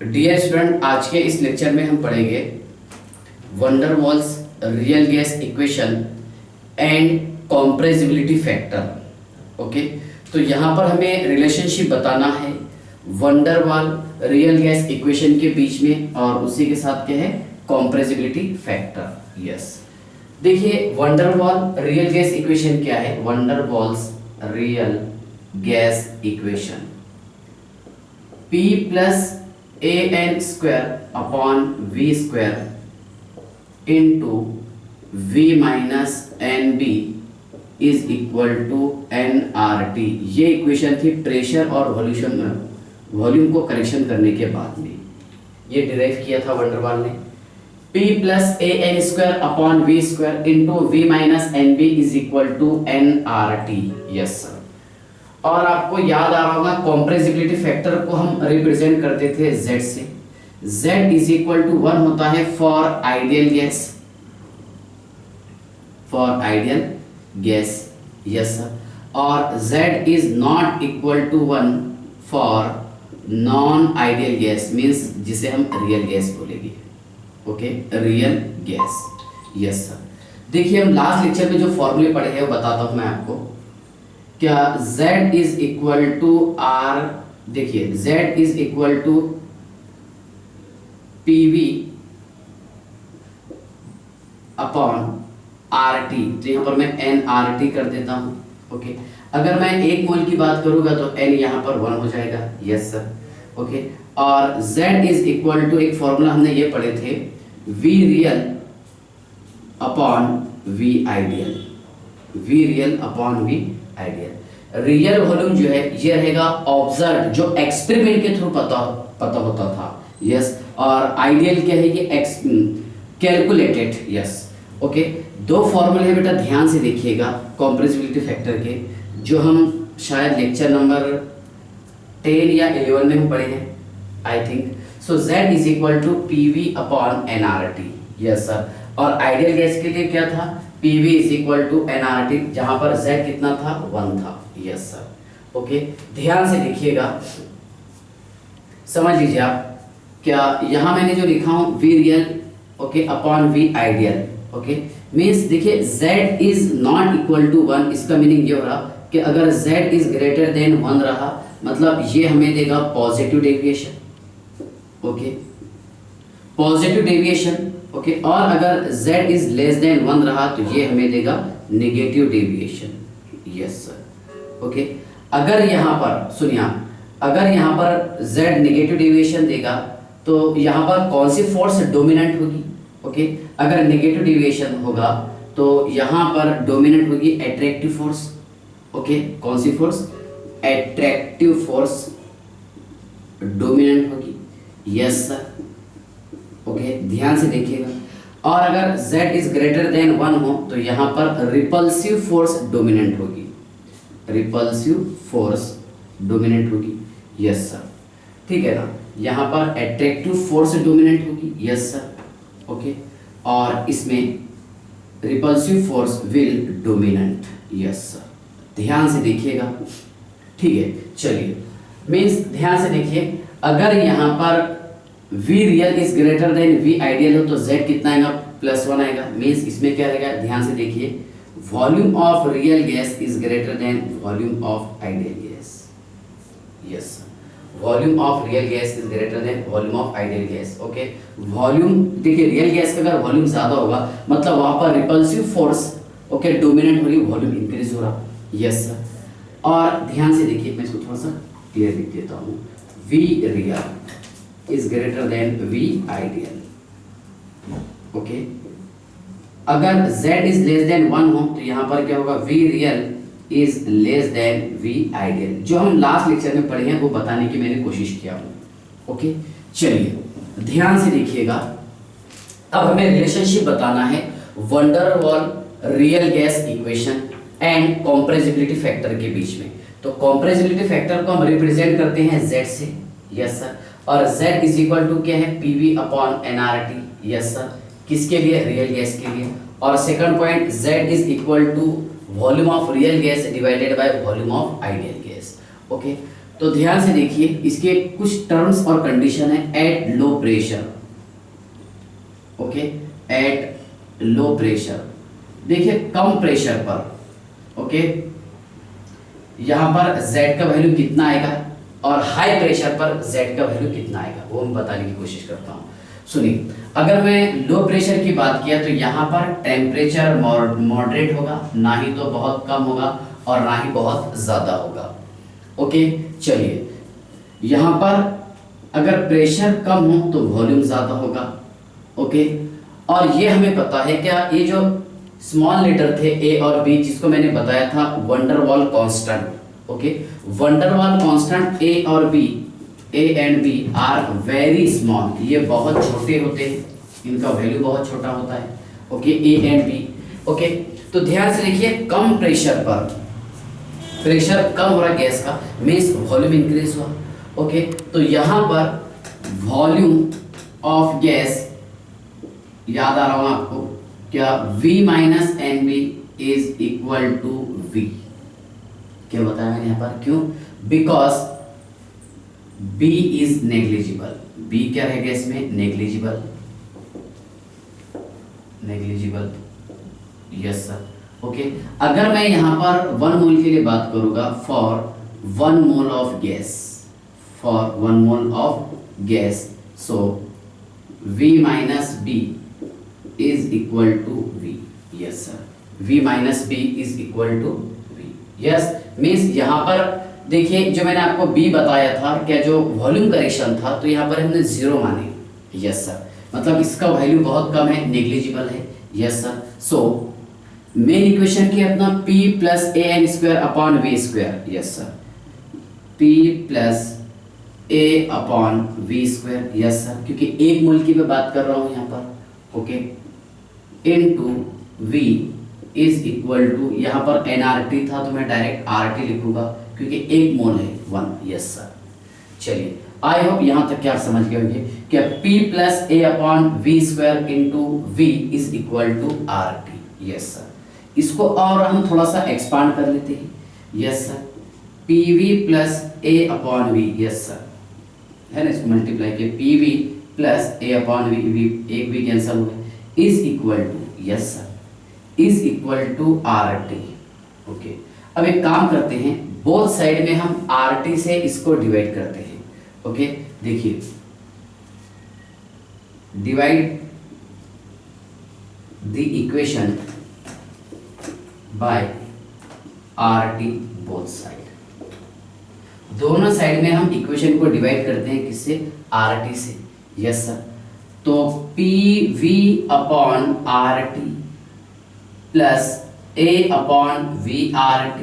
Dear student, आज के इस लेक्चर में हम पढ़ेंगे van der Waals real gas equation and compressibility factor. Okay, तो यहाँ पर हमें रिलेशनशिप बताना है van der Waal real gas equation के बीच में और उसी के साथ क्या है कॉम्प्रेसिबिलिटी फैक्टर। यस, देखिए van der Waal real gas equation क्या है। Van der Waals real gas equation P plus a n square upon V square into V minus n b is equal to n R T. ये equation थी pressure और volume को correction करने के बाद में ये डिराइव किया था वंडर वॉल ने। P plus a n square upon V square into V minus n b is equal to n R T. Yes sir, और आपको याद आ रहा होगा कॉम्प्रेसिबिलिटी फैक्टर को हम रिप्रेजेंट करते थे Z से। Z इज इक्वल टू 1 होता है for ideal gas, for ideal gas. Yes sir, और Z is not equal to 1 for non ideal gas, means जिसे हम रियल गैस बोलेंगे। Okay, real gas. Yes sir, देखिए हम लास्ट लेक्चर में जो फॉर्मूले पढ़े हैं वो बताता हूं मैं आपको। क्या Z is equal to R, देखिए Z is equal to PV upon RT, तो यहां पर मैं nRT कर देता हूं। ओके, अगर मैं 1 मोल की बात करूंगा तो n यहां पर 1 हो जाएगा। यस सर, ओके, और Z इज इक्वल टू एक फॉर्मूला हमने ये पढ़े थे V real upon V ideal, V real upon V ideal. Real volume जो है ये रहेगा ऑब्जर्व, जो एक्सपेरिमेंट के थ्रू पता होता था। यस, और आइडियल क्या है ये कैलकुलेटेड। यस, ओके, 2 फॉर्मूले हैं बेटा, ध्यान से देखिएगा कॉम्प्रेसिबिलिटी फैक्टर के, जो हम शायद लेक्चर नंबर 10 या 11 में हम पढ़े हैं I think. So Z is equal to PV upon nRT। Yes sir, और आइडियल गैस के लिए क्या था PV is equal to nRT, जहां पर Z कितना था 1 था। यस सर, ओके, ध्यान से देखिएगा, समझ लीजिए आप। क्या यहां मैंने जो लिखा हूं V real okay upon V ideal. Okay, means देखिए Z is not equal to 1, इसका मीनिंग ये हो रहा कि अगर Z इज ग्रेटर देन 1 रहा मतलब ये हमें देगा positive deviation. Okay, positive deviation. Okay, और अगर Z इज लेस देन 1 रहा तो ये हमें देगा negative deviation. Yes sir, okay, अगर यहाँ पर सुनिए आप, अगर यहाँ पर Z नेगेटिव डेविएशन देगा तो यहाँ पर कौन सी फोर्स डोमिनेंट होगी। ओके, अगर नेगेटिव डेविएशन होगा तो यहाँ पर डोमिनेंट होगी एट्रैक्टिव फोर्स। ओके, कौन सी फोर्स, एट्रैक्टिव फोर्स डोमिनेंट होगी। यस सर, ओके, ध्यान से देखिएगा। और अगर Z इज ग्रेटर देन 1 हो तो यहाँ पर रिपल्सिव फोर्स डोमिनेंट होगी, रिपल्सिव फोर्स डोमिनेंट होगी। यस सर, ठीक है ना, यहाँ पर एट्रैक्टिव फोर्स डोमिनेंट होगी। यस सर, ओके, और इसमें repulsive force will dominant. Yes sir, ध्यान से देखिएगा, ठीक है। चलिए, मीन्स ध्यान से देखिए, अगर यहाँ पर V real is greater than V ideal हो तो Z कितना आएगा +1 आएगा। मीन्स इसमें क्या रहेगा, ध्यान से देखिए, volume of real gas is greater than volume of ideal gas. Yes, volume of real gas is greater than volume of ideal gas. Okay, volume देखिए, रियल गैस का अगर वॉल्यूम ज्यादा होगा मतलब वहां पर रिपल्सिव फोर्स ओके डोमिनेंट हो रही, वॉल्यूम इंक्रीज हो रहा। यस सर, और ध्यान से देखिए, मैं इसको थोड़ा सा क्लियर लिख देता हूँ। V real is greater than V ideal. Okay, अगर Z इज लेस देन 1 हो तो यहाँ पर क्या होगा, V real is less than V ideal. जो हम लास्ट लेक्चर में पढ़े हैं वो बताने की मैंने कोशिश किया हूँ। ओके, चलिए ध्यान से देखिएगा, अब हमें रिलेशनशिप बताना है van der Waal real gas equation and compressibility factor के बीच में। तो कॉम्प्रेसिबिलिटी फैक्टर को हम रिप्रेजेंट करते हैं Z से। यस सर, और Z इज इक्वल टू क्या है PV upon nRT। Yes sir, किसके लिए, रियल गैस के लिए। और second point, Z is equal to volume of real gas divided by volume of ideal gas. Okay, तो ध्यान से देखिए, इसके कुछ टर्म्स और कंडीशन है at low pressure. Okay, eight low pressure, देखिए कम प्रेशर पर, ओके, यहां पर Z का वैल्यू कितना आएगा और हाई प्रेशर पर Z का वैल्यू कितना आएगा वो मैं बताने की कोशिश करता हूं। सुनिए, अगर मैं लो प्रेशर की बात किया तो यहाँ पर टेम्परेचर मॉडरेट होगा, ना ही तो बहुत कम होगा और ना ही बहुत ज़्यादा होगा। ओके, चलिए, यहाँ पर अगर प्रेशर कम हो तो वॉल्यूम ज़्यादा होगा। ओके, और ये हमें पता है क्या, ये जो स्मॉल लेटर थे ए और बी जिसको मैंने बताया था van der Waals constant. Okay, van der Waals constant A और B, A and B are very small, ये बहुत छोटे होते हैं, इनका वैल्यू बहुत छोटा होता है। Okay, a and b. Okay, तो ध्यान से देखिए, कम प्रेशर पर, प्रेशर कम हो रहा है गैस का, मीन्स वॉल्यूम इंक्रीज हुआ। ओके, तो यहाँ पर वॉल्यूम ऑफ गैस, याद आ रहा होगा आपको क्या, V minus n b is equal to V। क्या बताया मैंने यहाँ पर, क्यों, because B is negligible, B क्या रहेगा इसमें, negligible, negligible, yes sir. Okay, अगर मैं यहाँ पर 1 मोल के लिए बात करूँगा, for 1 mole of gas, for 1 mole of gas, so V minus B is equal to V, yes sir, V minus B is equal to V, yes, means यहाँ पर देखिए जो मैंने आपको B बताया था, क्या जो वॉल्यूम करेक्शन था, तो यहाँ पर हमने 0 माने, यस सर, मतलब इसका वैल्यू बहुत कम है, नेग्लिजिबल है, yes sir. So main equation की अपना P plus a n square upon V square, yes sir, P plus a upon V square, yes sir, क्योंकि 1 मोल की मैं बात कर रहा हूँ यहाँ पर। Okay, into V is equal to, यहाँ पर nRT था तो मैं डायरेक्ट RT लिखूंगा क्योंकि 1 मोल है 1, यस सर। चलिए, आई होप यहाँ तक क्या आप समझ गए होंगे कि P plus a upon V square into V is equal to RT, yes sir. इसको और हम थोड़ा सा एक्सपांड कर लेते हैं, yes sir, PV plus a upon V, yes sir, है ना, इसको मल्टीप्लाई किया, PV plus a upon V, एक भी कैंसिल हो गया, is equal to, yes sir, is equal to RT। Okay, अब एक काम करते हैं, बोथ साइड में हम RT से इसको डिवाइड करते हैं। ओके, देखिए, divide the equation by RT both side, दोनों साइड में हम इक्वेशन को डिवाइड करते हैं किससे, RT से, यस सर। तो PV upon RT plus A upon VRT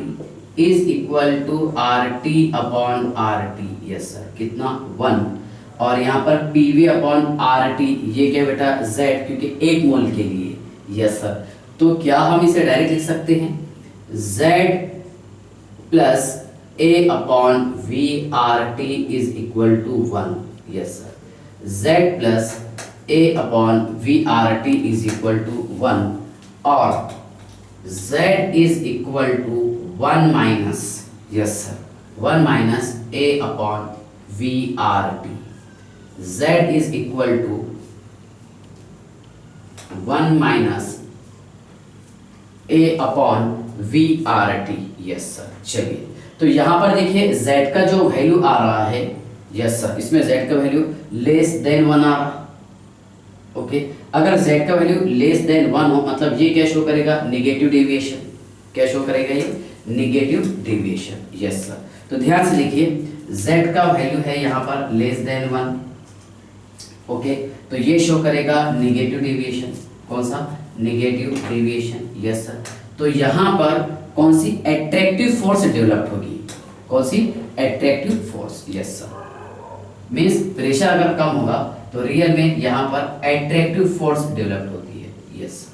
is equal to RT upon RT, yes sir, कितना, 1, और यहाँ पर PV अपॉन RT, ये क्या बेटा, Z, क्योंकि 1 मोल के लिए, यस सर। तो क्या हम इसे डायरेक्ट लिख सकते हैं, Z plus A upon VRT is equal to 1, yes sir, Z plus A upon VRT is equal to 1, और Z is equal to 1 minus, yes sir, 1 minus A upon VRT, Z is equal to 1 minus A upon VRT, yes sir. चलिए, तो यहाँ पर देखिए Z का जो value आ रहा है, यस सर, इसमें Z का वैल्यू लेस देन 1 आ रहा। ओके, अगर Z का वैल्यू लेस देन 1 हो, मतलब ये क्या शो करेगा, नेगेटिव डेविएशन, क्या शो करेगा, ये नेगेटिव डेविएशन, यस सर। तो ध्यान से देखिए, Z का वैल्यू है यहाँ पर लेस देन 1। ओके, तो ये शो करेगा नेगेटिव डेविएशन, कौन सा, नेगेटिव डेविएशन, यस सर। तो यहाँ पर कौन सी एट्रैक्टिव फोर्स डेवलप होगी, कौन सी, attractive force, yes sir, means pressure अगर कम होगा तो रियल में यहाँ पर एट्रैक्टिव फोर्स डेवलप होती है, यस।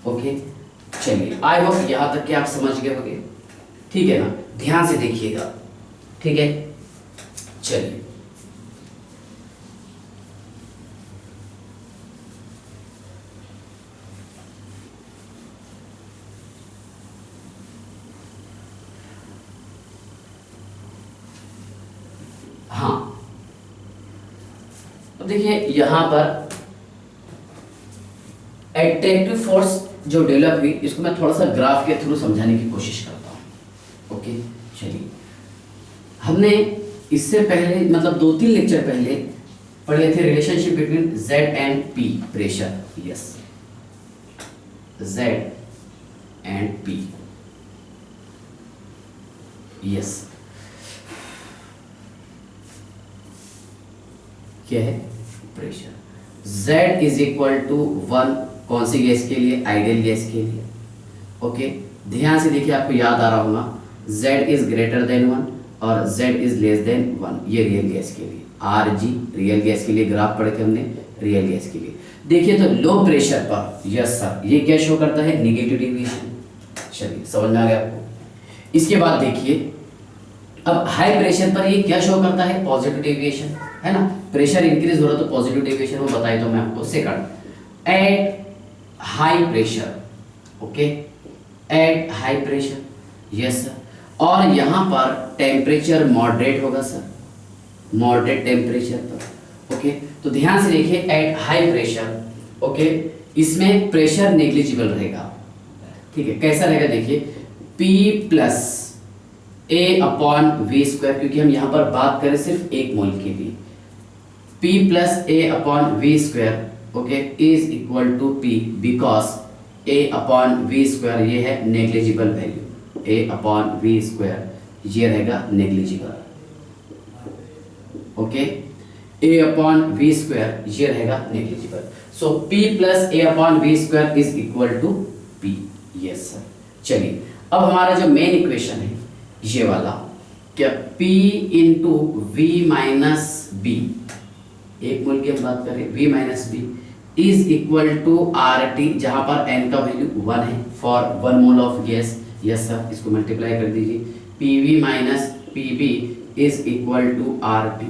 ओके, चलिए, आई होप यहाँ तक कि आप समझ गए होंगे, ठीक है ना, ध्यान से देखिएगा, ठीक है। चलिए, देखिए यहाँ पर एट्रैक्टिव फोर्स जो डेवलप हुई, इसको मैं थोड़ा सा ग्राफ के थ्रू समझाने की कोशिश करता हूँ। ओके, चलिए, हमने इससे पहले मतलब 2-3 लेक्चर पहले पढ़े थे relationship between Z and P pressure. Yes, Z and P। Yes, क्या है? Pressure. Z is equal to 1 कौन सी गैस के लिए? आइडियल गैस के लिए। ओके, ध्यान से देखिए, आपको याद आ रहा होगा Z इज ग्रेटर देन 1 और Z इज लेस देन 1, ये रियल गैस के लिए। RG रियल गैस के लिए ग्राफ पढ़े थे हमने, रियल गैस के लिए। देखिए तो लो प्रेशर पर, यस सर, ये क्या शो करता है? Negative deviation. चलिए, समझ में आ गया आपको। इसके बाद देखिए, अब हाई प्रेशर पर ये क्या शो करता है? पॉजिटिव डेविएशन, है ना। प्रेशर इंक्रीज हो रहा तो पॉजिटिव डेविएशन, वो बताए तो मैं आपको। Second, at high pressure, okay, at high pressure, yes sir. और यहाँ पर टेम्परेचर मॉडरेट होगा सर, मॉडरेट टेम्परेचर पर। ओके, तो ध्यान से देखिए, एट हाई प्रेशर, ओके, इसमें प्रेशर नेग्लिजिबल रहेगा। ठीक है, कैसा रहेगा? देखिए, P plus A upon V square, क्योंकि हम यहाँ पर बात करें सिर्फ 1 मोल के लिए। P plus A upon V square, okay, is equal to P, because A upon V square ये है negligible value. A upon V square ये रहेगा negligible. Okay, A upon V square ये रहेगा negligible. So P plus A upon V square is equal to P। Yes sir. चलिए, अब हमारा जो मेन इक्वेशन है ये वाला, क्या? P into V minus b, 1 mole की हम बात करें, V minus b is equal to RT, जहां पर n का वैल्यू 1 है for 1 mole of gas. Yes sir, इसको मल्टीप्लाई कर दीजिए, PV minus PB is equal to RT।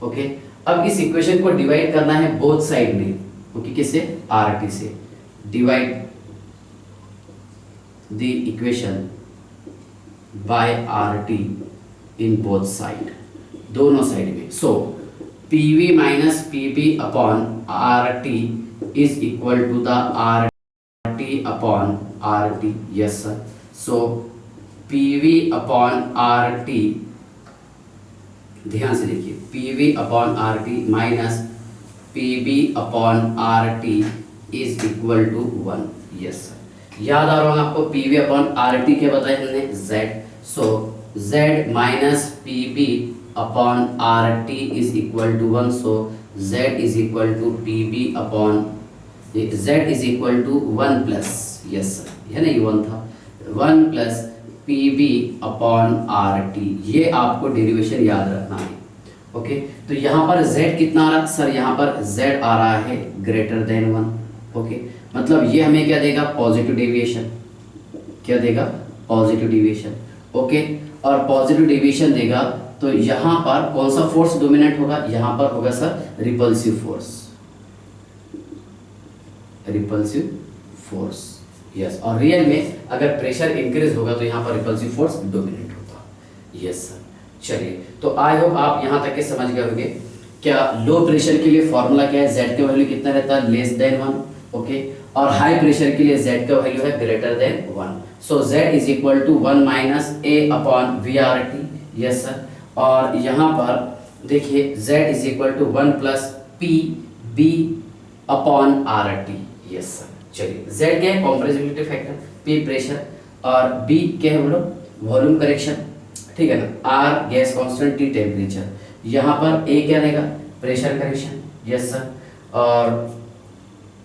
Okay, अब इस इक्वेशन को डिवाइड करना है बोथ साइड में। ओके, किससे? RT से। Divide the equation by RT in both side, दोनों साइड में। So PV minus PB upon RT is equal to the RT upon RT। Yes sir. So PV upon RT, ध्यान से देखिए, PV upon RT minus PB upon RT is equal to 1। Yes sir, याद आ रहा होगा आपको, PV upon RT क्या बताया हमने? Z। So Z minus PB upon RT is equal to 1। So Z is equal to PB upon, Z is equal to 1 plus, yes sir, है ना, ये 1 था, 1 प्लस PB अपॉन RT। ये आपको derivation याद रखना है। ओके, तो यहाँ पर Z कितना आ रहा है सर? यहाँ पर Z आ रहा है ग्रेटर देन 1। ओके, मतलब ये हमें क्या देगा? Positive deviation. क्या देगा? Positive deviation. ओके, और पॉजिटिव डेविएशन देगा तो यहाँ पर कौन सा फोर्स डोमिनेंट होगा? यहाँ पर होगा sir repulsive force, repulsive force. Yes, और रियल में अगर प्रेशर इंक्रीज होगा तो यहाँ पर रिपल्सिव फोर्स डोमिनेंट होगा। Yes sir. चलिए, तो आई होप आप यहाँ तक के समझ गए होंगे। क्या लो प्रेशर के लिए फॉर्मूला क्या है? Z का वैल्यू कितना रहता है? Less than 1। ओके, और हाई प्रेशर के लिए Z का वैल्यू है greater than 1। So Z is equal to 1 minus A upon VRT। Yes sir, और यहाँ पर देखिए Z is equal to 1 plus PB upon RT। Yes sir. चलिए, Z क्या है? कंप्रेसिबिलिटी फैक्टर, P प्रेशर, और B क्या है बोलो? वॉल्यूम करेक्शन, ठीक है ना, R gas constant, T temperature. यहाँ पर A क्या रहेगा? Pressure correction. यस सर, और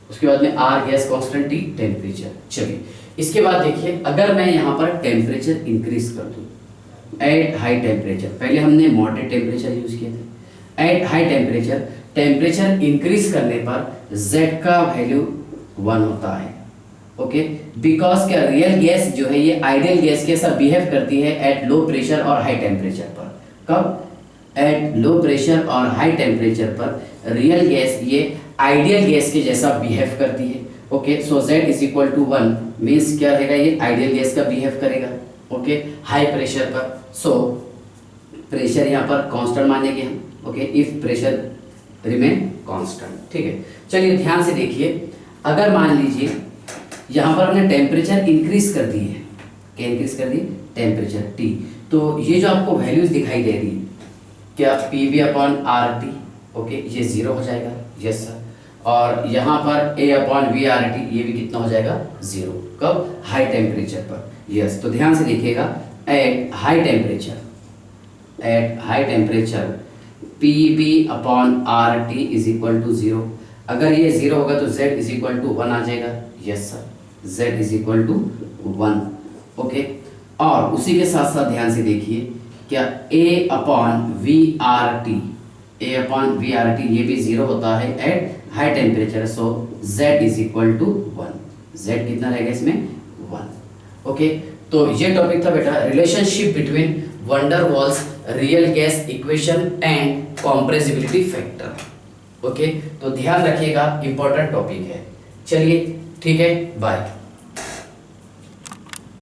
उसके बाद में R gas constant, T temperature. चलिए, इसके बाद देखिए, अगर मैं यहाँ पर टेम्परेचर इंक्रीज कर दूँ एट हाई टेम्परेचर, पहले हमने मॉडरेट टेम्परेचर यूज किए थे, eight high temperature, temperature increase करने पर Z का वैल्यू 1 होता है। ओके, बिकॉज क्या रियल गैस जो है ये आइडियल गैस के साथ बिहेव करती है एट लो प्रेशर और हाई टेम्परेचर पर। कब? एट लो प्रेशर और हाई टेम्परेचर पर रियल गैस ये आइडियल गैस के जैसा बिहेव करती है। Okay, so Z is equal to 1 means क्या रहेगा? ये आइडियल गैस का बिहेव करेगा। ओके, हाई प्रेशर पर। सो प्रेशर यहाँ पर कांस्टेंट मानेंगे हम। Okay, if pressure remain constant, ठीक है। चलिए ध्यान से देखिए, अगर मान लीजिए यहाँ पर हमने टेम्परेचर इंक्रीज कर दी है, क्या इंक्रीज कर दी, टेम्परेचर T, तो ये जो आपको वैल्यूज दिखाई दे रही है, क्या PV/RT, ओके, ये 0 हो जाएगा, यस सर। और यहाँ पर A/VRT ये भी कितना हो जाएगा, 0, कब, हाई टेम्परेचर पर, यस। तो ध्यान से देखिएगा, at high temperature PV/RT is equal to 0। अगर ये 0 होगा तो Z इज इक्वल टू 1 आ जाएगा, yes sir, Z is equal to 1, okay. और उसी के साथ साथ ध्यान से देखिए, क्या A/VRT ये भी 0 होता है at high temperature, so Z is equal to 1, Z कितना रहेगा इसमें, 1, ओके। तो ये टॉपिक था बेटा, relationship between wonder Waals real gas equation and compressibility factor, okay. तो ध्यान रखिएगा, इंपॉर्टेंट टॉपिक है। चलिए ठीक है, बाय।